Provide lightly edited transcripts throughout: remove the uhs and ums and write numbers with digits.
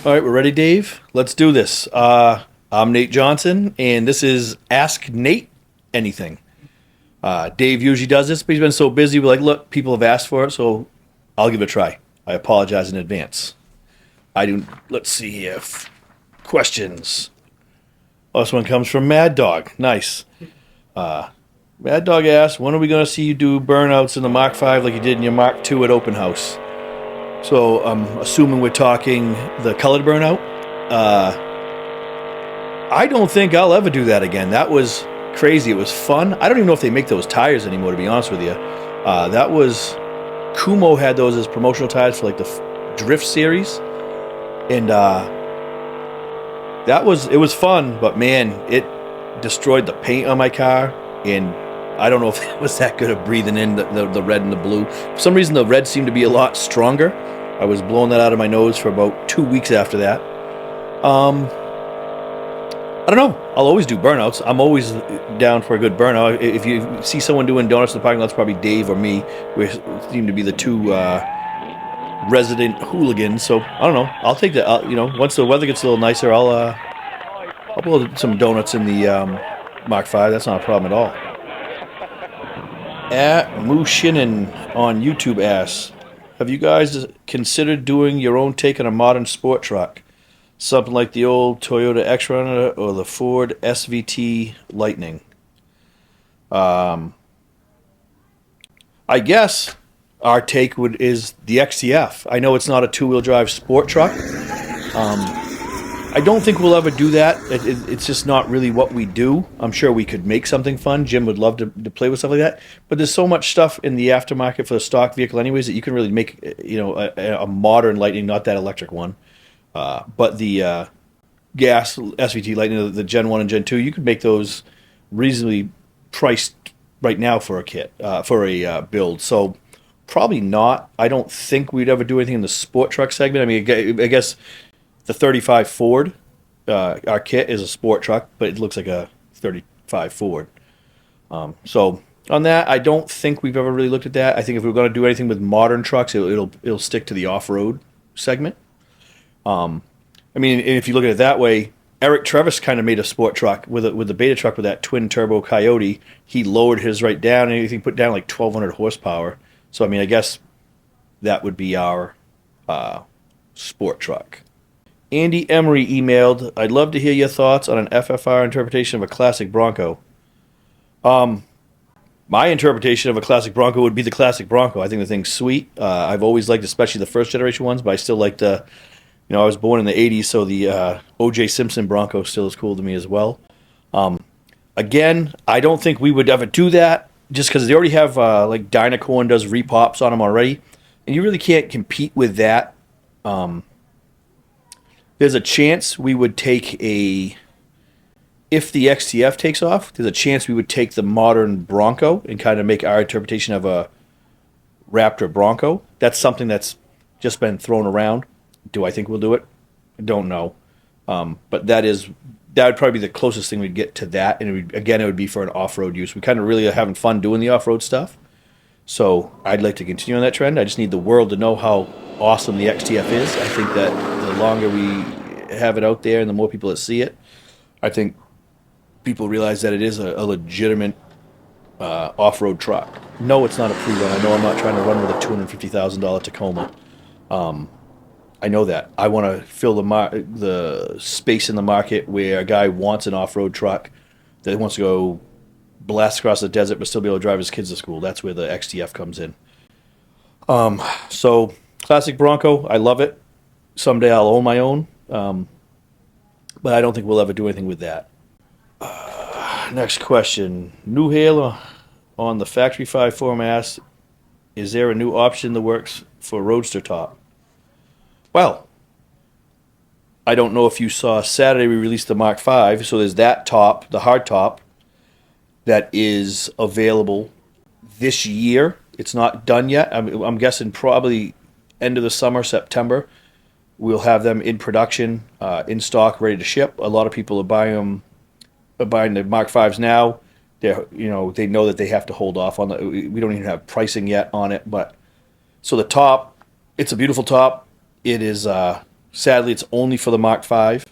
All right, we're ready, Dave. Let's do this. I'm Nate Johnson, and this is Ask Nate Anything. Dave usually does this, but he's been so busy. We're like, look, people have asked for it, so I'll give it a try. I apologize in advance. Let's see here. Questions. Oh, this one comes from Mad Dog. Nice. Mad Dog asks, when are we going to see you do burnouts in the Mark V like you did in your Mark II at Open House? So I'm assuming we're talking the colored burnout. I don't think I'll ever do that again. That was crazy. It was fun. I don't even know if they make those tires anymore, to be honest with you. Kumo had those as promotional tires for like the Drift series. And it was fun, but man, it destroyed the paint on my car. And I don't know if it was that good at breathing in the red and the blue. For some reason, the red seemed to be a lot stronger. I was blowing that out of my nose for about 2 weeks after that. I don't know. I'll always do burnouts. I'm always down for a good burnout. If you see someone doing donuts in the parking lot, it's probably Dave or me. We seem to be the two resident hooligans. So I don't know. I'll take that. Once the weather gets a little nicer, I'll blow some donuts in the Mark V. That's not a problem at all. At Mushinin on YouTube asks, have you guys considered doing your own take on a modern sport truck? Something like the old Toyota X-Runner or the Ford SVT Lightning. I guess our take is the XTF. I know it's not a two-wheel drive sport truck. I don't think we'll ever do that. It's just not really what we do. I'm sure we could make something fun. Jim would love to play with stuff like that. But there's so much stuff in the aftermarket for the stock vehicle anyways that you can really make a modern Lightning, not that electric one. But the gas SVT Lightning, the Gen 1 and Gen 2, you could make those reasonably priced right now for a kit, for a build. So probably not. I don't think we'd ever do anything in the sport truck segment. I mean, I guess the 35 Ford, our kit is a sport truck, but it looks like a 35 Ford. So on that, I don't think we've ever really looked at that. I think if we're going to do anything with modern trucks, it'll stick to the off-road segment. I mean, if you look at it that way, Eric Trevis kind of made a sport truck with the beta truck with that twin turbo Coyote. He lowered his right down, and he put down like 1,200 horsepower. So I mean, I guess that would be our sport truck. Andy Emery emailed, I'd love to hear your thoughts on an FFR interpretation of a classic Bronco. My interpretation of a classic Bronco would be the classic Bronco. I think the thing's sweet. I've always liked, especially the first generation ones, but I still like I was born in the 80s, so the O.J. Simpson Bronco still is cool to me as well. Again, I don't think we would ever do that, just because they already have, like Dynacorn does repops on them already, and you really can't compete with that. There's a chance we would take if the XTF takes off, there's a chance we would take the modern Bronco and kind of make our interpretation of a Raptor Bronco. That's something that's just been thrown around. Do I think we'll do it? I don't know. But that would probably be the closest thing we'd get to that. And it would be for an off-road use. We kind of really are having fun doing the off-road stuff. So I'd like to continue on that trend. I just need the world to know how awesome the XTF is. I think that the longer we have it out there and the more people that see it, I think people realize that it is a legitimate off-road truck. No, it's not a pre-run. I know I'm not trying to run with a $250,000 Tacoma. I know that. I want to fill the space in the market where a guy wants an off-road truck that wants to go blast across the desert but still be able to drive his kids to school. That's where the XTF comes in. So, classic Bronco, I love it. Someday I'll own my own. But I don't think we'll ever do anything with that. Next question. New Halo on the Factory 5 forum asks, is there a new option in the works for Roadster top? Well, I don't know if you saw Saturday we released the Mark V, so there's that top, the hard top, that is available this year. It's not done yet. I'm guessing probably end of the summer, September, we'll have them in production, in stock, ready to ship. A lot of people are buying the Mark Vs now. They know that they have to hold off on we don't even have pricing yet on it, but so the top, it's a beautiful top. It is Sadly, it's only for the Mark V.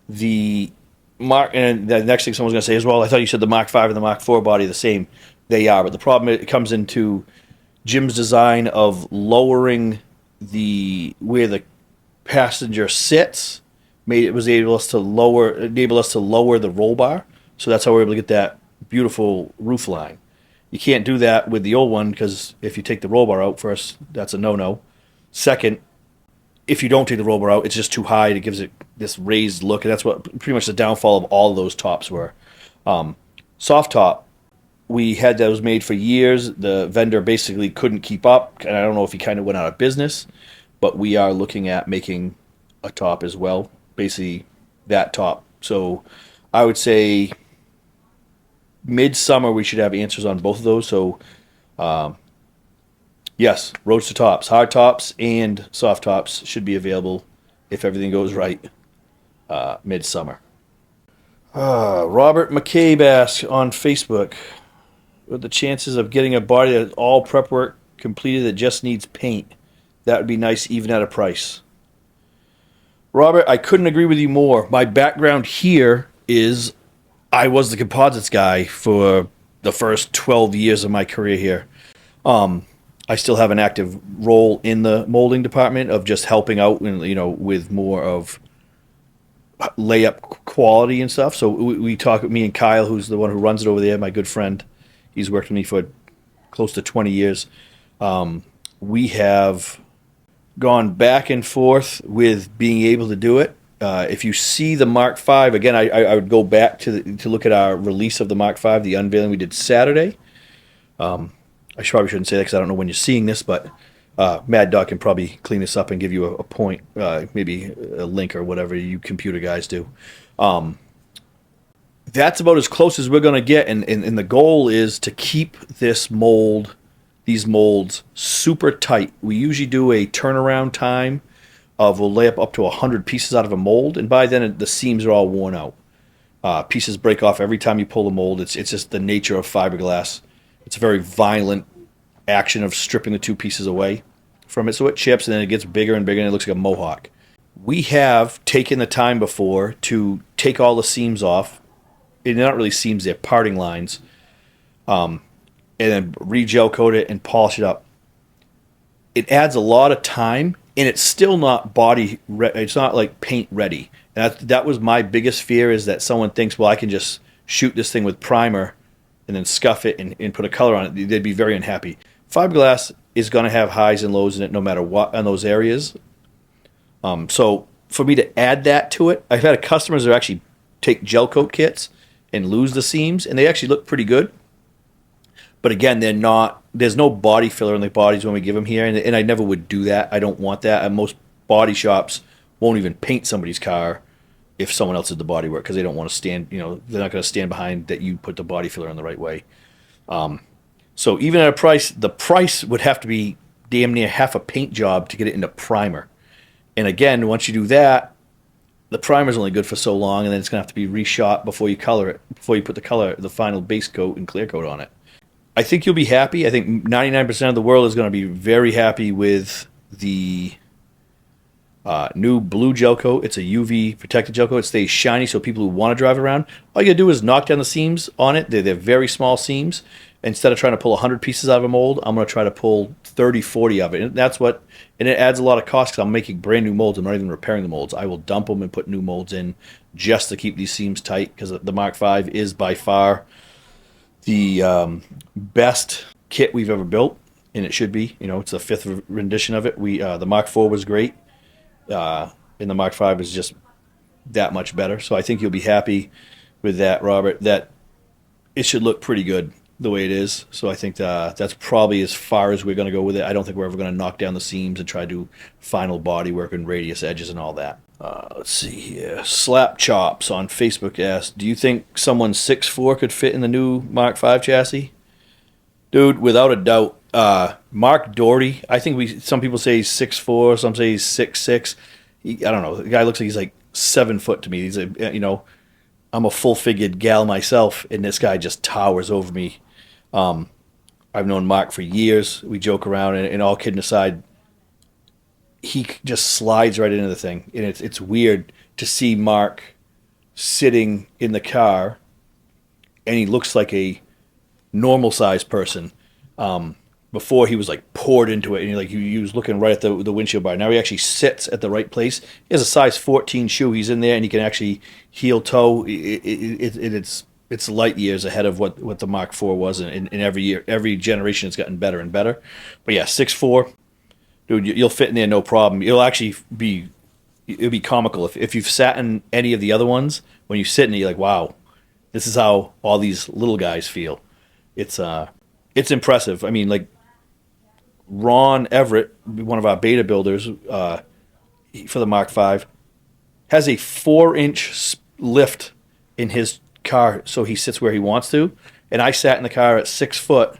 The Mark, and the next thing someone's going to say is, well, I thought you said the Mark V and the Mark IV body are the same. They are, but the problem it comes into Jim's design of lowering the where the passenger sits. Enable us to lower the roll bar. So that's how we're able to get that beautiful roof line. You can't do that with the old one because if you take the roll bar out first, that's a no-no. Second, if you don't take the roll bar out, it's just too high. It gives it this raised look, and that's what pretty much the downfall of all of those tops were. Soft top, we had those made for years. The vendor basically couldn't keep up, and I don't know if he kind of went out of business, but we are looking at making a top as well, basically that top. So I would say midsummer we should have answers on both of those. So yes, Roadster tops, hard tops and soft tops should be available if everything goes right midsummer. Robert McCabe asks on Facebook, what are the chances of getting a body that's all prep work completed that just needs paint? That would be nice even at a price. Robert, I couldn't agree with you more. My background here is I was the composites guy for the first 12 years of my career here. I still have an active role in the molding department of just helping out, with more of layup quality and stuff. So we talk with me and Kyle, who's the one who runs it over there, my good friend. He's worked with me for close to 20 years. We have gone back and forth with being able to do it. If you see the Mark V, again, I would go back to look at our release of the Mark V, the unveiling we did Saturday. I probably shouldn't say that because I don't know when you're seeing this, but Mad Dog can probably clean this up and give you a point, maybe a link or whatever you computer guys do. That's about as close as we're going to get, and the goal is to keep these molds super tight. We usually do a turnaround time we'll lay up to 100 pieces out of a mold, and by then the seams are all worn out. Pieces break off every time you pull the mold. It's just the nature of fiberglass. It's a very violent action of stripping the two pieces away from it, so it chips, and then it gets bigger and bigger, and it looks like a mohawk. We have taken the time before to take all the seams off. They're not really seams, they're parting lines, and then re-gel coat it and polish it up. It adds a lot of time, and it's still not it's not like paint ready. And that was my biggest fear, is that someone thinks, well, I can just shoot this thing with primer and then scuff it and put a color on it. They'd be very unhappy. Fiberglass is going to have highs and lows in it no matter what in those areas. So for me to add that to it, I've had customers that actually take gel coat kits and lose the seams, and they actually look pretty good. But again, there's no body filler in the bodies when we give them here, and I never would do that. I don't want that. And most body shops won't even paint somebody's car if someone else did the body work, because they don't want to stand, they're not going to stand behind that you put the body filler in the right way. So even at a price, the price would have to be damn near half a paint job to get it into primer. And again, once you do that, the primer's only good for so long, and then it's going to have to be reshot before you color it, before you put the final base coat and clear coat on it. I think you'll be happy. I think 99% of the world is going to be very happy with the new blue gel coat. It's a UV protected gel coat. It stays shiny, so people who want to drive around, all you got to do is knock down the seams on it. They're very small seams. Instead of trying to pull 100 pieces out of a mold, I'm going to try to pull 30, 40 of it. And it adds a lot of cost because I'm making brand new molds. I'm not even repairing the molds. I will dump them and put new molds in just to keep these seams tight, because the Mark V is by far the best kit we've ever built, and it should be. It's the fifth rendition of it. The Mark IV was great, and the Mark V is just that much better. So I think you'll be happy with that, Robert. That it should look pretty good the way it is. So I think that's probably as far as we're going to go with it. I don't think we're ever going to knock down the seams and try to do final body work and radius edges and all that. Let's see here. Slap Chops on Facebook asks, do you think someone 6'4" could fit in the new Mark V chassis? Dude, without a doubt. Mark Doherty, I think some people say he's 6'4", some say he's 6'6". I don't know. The guy looks like he's like 7 foot to me. He's I'm a full-figured gal myself, and this guy just towers over me. I've known Mark for years. We joke around, and all kidding aside, he just slides right into the thing, and it's weird to see Mark sitting in the car, and he looks like a normal sized person. Before he was like poured into it, and he was looking right at the windshield bar. Now he actually sits at the right place. He has a size 14 shoe. He's in there, and he can actually heel toe. It's light years ahead of what the Mark IV was, and every year, every generation, it's gotten better and better. But yeah, 6'4", dude, you'll fit in there no problem. It'll be comical if you've sat in any of the other ones. When you sit in it, you're like, wow, this is how all these little guys feel. It's impressive. I mean, like, Ron Everett, one of our beta builders for the Mark V, has a 4-inch lift in his car so he sits where he wants to. And I sat in the car at 6 foot,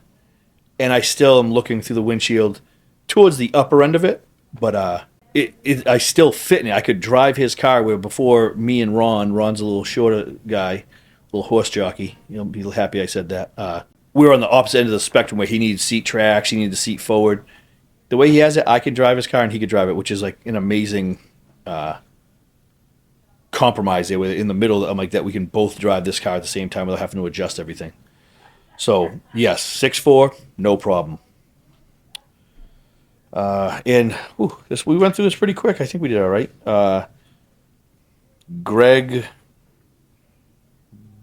and I still am looking through the windshield towards the upper end of it. But I still fit in it. I could drive his car where before me and Ron's a little shorter guy, a little horse jockey. You'll be happy I said that. We were on the opposite end of the spectrum where he needed seat tracks, he needed the seat forward. The way he has it, I can drive his car and he could drive it, which is like an amazing compromise there. In the middle, I'm like that we can both drive this car at the same time without having to adjust everything. So yes, 6'4", no problem. We went through this pretty quick. I think we did all right. Greg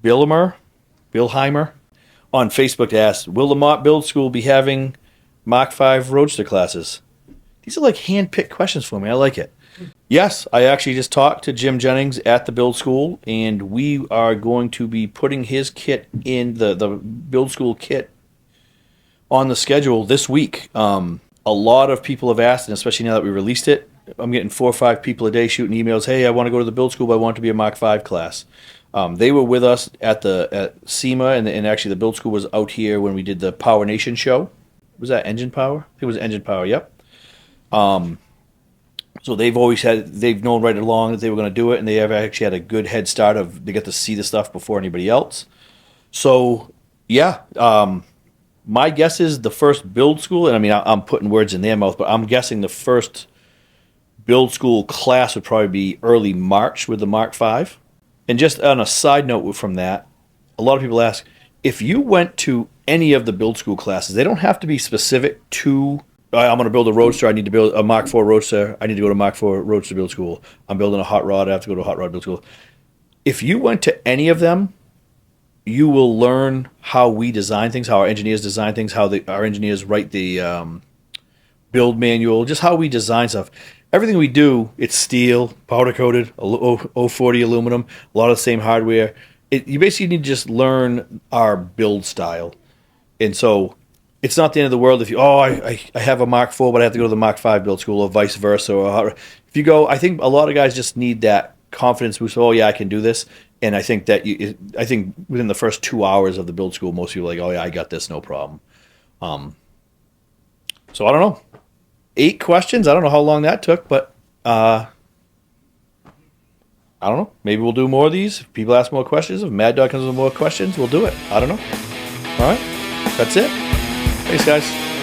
Billheimer on Facebook asked, will the Mott Build School be having Mach 5 Roadster classes? These are like hand-picked questions for me. I like it. Yes, I actually just talked to Jim Jennings at the Build School, and we are going to be putting his kit in the Build School kit on the schedule this week. A lot of people have asked, and especially now that we released it, I'm getting 4 or 5 people a day shooting emails, hey, I want to go to the Build School, but I want it to be a Mach 5 class. They were with us at SEMA, and actually the Build School was out here when we did the Power Nation show. Was that Engine Power? I think it was Engine Power, yep. So they've known right along that they were going to do it, and they have actually had a good head start they get to see the stuff before anybody else. So, yeah, my guess is the first Build School, and I mean, I'm putting words in their mouth, but I'm guessing the first Build School class would probably be early March with the Mark V. And just on a side note from that, a lot of people ask, if you went to any of the Build School classes, they don't have to be specific to, I'm going to build a Roadster, I need to build a Mark IV Roadster, I need to go to Mark IV Roadster Build School. I'm building a hot rod, I have to go to a hot rod build school. If you went to any of them, you will learn how we design things, how our engineers design things, how our engineers write the build manual, just how we design stuff. Everything we do, it's steel, powder-coated, 040 aluminum, a lot of the same hardware. You basically need to just learn our build style. And so it's not the end of the world if I have a Mark IV, but I have to go to the Mark V build school, or vice versa. If you go, I think a lot of guys just need that confidence boost. Oh, yeah, I can do this. And I think I think within the first 2 hours of the build school, most people are like, oh, yeah, I got this, no problem. So I don't know. 8 questions. I don't know how long that took, but I don't know. Maybe we'll do more of these. If people ask more questions, if Mad Dog comes with more questions, we'll do it. I don't know. All right. That's it. Thanks, guys.